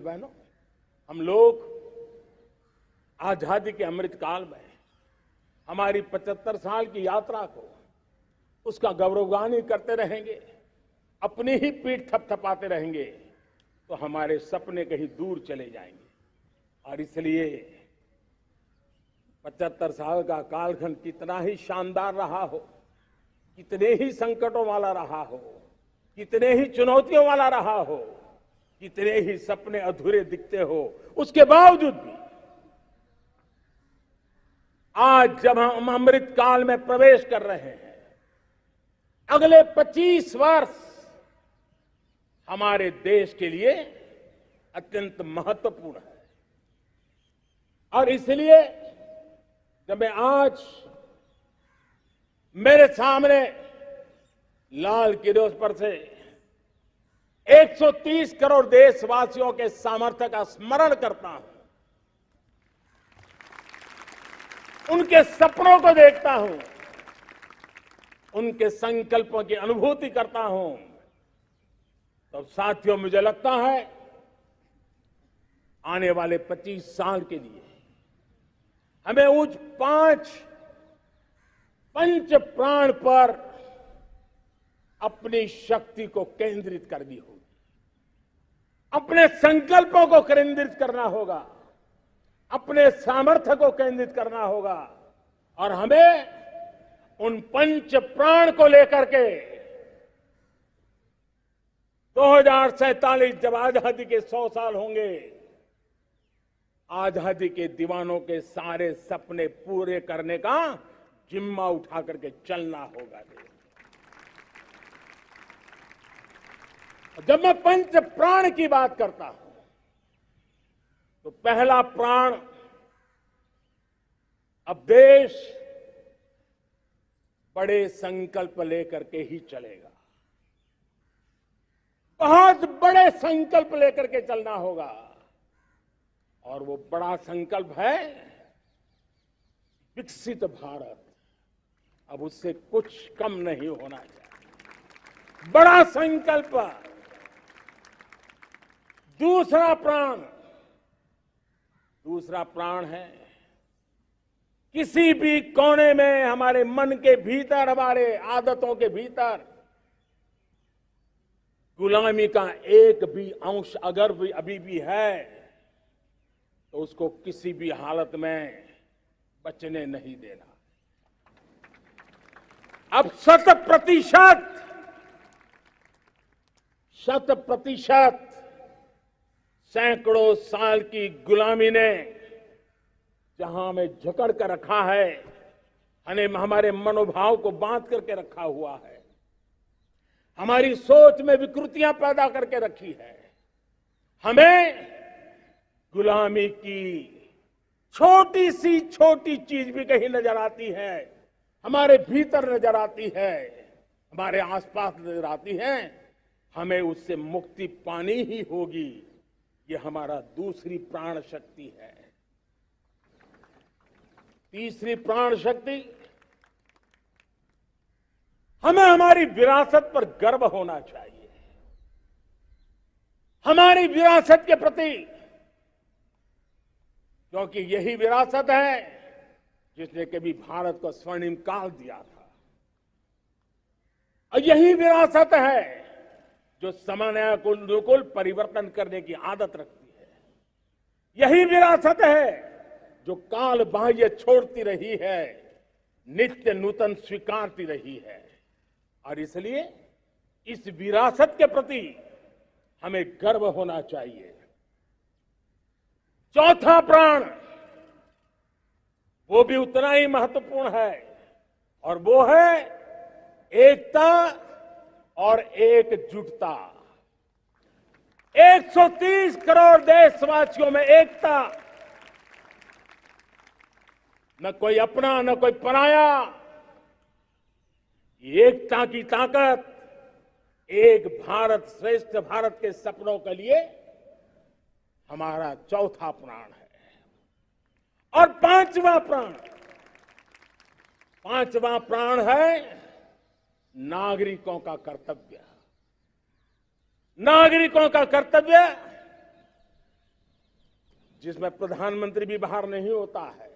बहनों, हम लोग आजादी के अमृत काल में हमारी 75 साल की यात्रा को उसका गौरवगान करते रहेंगे, अपनी ही पीठ थपथपाते रहेंगे तो हमारे सपने कहीं दूर चले जाएंगे। और इसलिए 75 साल का कालखंड कितना ही शानदार रहा हो, कितने ही संकटों वाला रहा हो, कितने ही चुनौतियों वाला रहा हो, कितने ही सपने अधूरे दिखते हो, उसके बावजूद भी आज जब हम अमृत काल में प्रवेश कर रहे हैं, अगले 25 वर्ष हमारे देश के लिए अत्यंत महत्वपूर्ण है। और इसलिए जब मैं आज मेरे सामने लाल किले पर से 130 करोड़ देशवासियों के सामर्थ्य का स्मरण करता हूं, उनके सपनों को देखता हूं, उनके संकल्पों की अनुभूति करता हूं, तो साथियों मुझे लगता है आने वाले 25 साल के लिए हमें उस पंच प्राण पर अपनी शक्ति को केंद्रित करनी होगी, अपने संकल्पों को केंद्रित करना होगा, अपने सामर्थ्य को केंद्रित करना होगा और हमें उन पंच प्राण को लेकर के 2047 जब आजादी के 100 साल होंगे, आजादी के दीवानों के सारे सपने पूरे करने का जिम्मा उठा करके चलना होगा। जब मैं पंच प्राण की बात करता हूं तो पहला प्राण, अब देश बड़े संकल्प लेकर के ही चलेगा, बहुत बड़े संकल्प लेकर के चलना होगा और वो बड़ा संकल्प है विकसित भारत। अब उससे कुछ कम नहीं होना चाहिए, बड़ा संकल्प। दूसरा प्राण है किसी भी कोने में हमारे मन के भीतर, हमारे आदतों के भीतर गुलामी का एक भी अंश अगर भी अभी भी है तो उसको किसी भी हालत में बचने नहीं देना। अब 100% सैकड़ों साल की गुलामी ने जहां हमें जकड़ कर रखा है, हमारे मनोभाव को बांध करके रखा हुआ है, हमारी सोच में विकृतियां पैदा करके रखी है, हमें गुलामी की छोटी सी छोटी चीज भी कहीं नजर आती है, हमारे भीतर नजर आती है, हमारे आसपास नजर आती है, हमें उससे मुक्ति पानी ही होगी। ये हमारा दूसरी प्राण शक्ति है। तीसरी प्राण शक्ति, हमें हमारी विरासत पर गर्व होना चाहिए, हमारी विरासत के प्रति, क्योंकि यही विरासत है जिसने कभी भारत को स्वर्णिम काल दिया था, और यही विरासत है जो समयानुकूल परिवर्तन करने की आदत रखती है, यही विरासत है जो काल बाह्य छोड़ती रही है, नित्य नूतन स्वीकारती रही है। और इसलिए इस विरासत के प्रति हमें गर्व होना चाहिए। चौथा प्राण, वो भी उतना ही महत्वपूर्ण है और वो है एकता और एकजुटता। 130 करोड़ देशवासियों में एकता, न कोई अपना न कोई पराया। एकता की ताकत एक भारत श्रेष्ठ भारत के सपनों के लिए हमारा चौथा प्राण है। और पांचवा प्राण है नागरिकों का कर्तव्य। नागरिकों का कर्तव्य जिसमें प्रधानमंत्री भी बाहर नहीं होता है,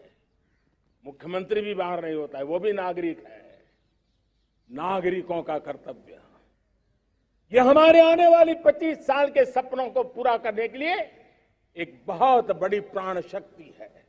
मुख्यमंत्री भी बाहर नहीं होता है, वो भी नागरिक है। नागरिकों का कर्तव्य, ये हमारे आने वाली 25 साल के सपनों को पूरा करने के लिए एक बहुत बड़ी प्राण शक्ति है।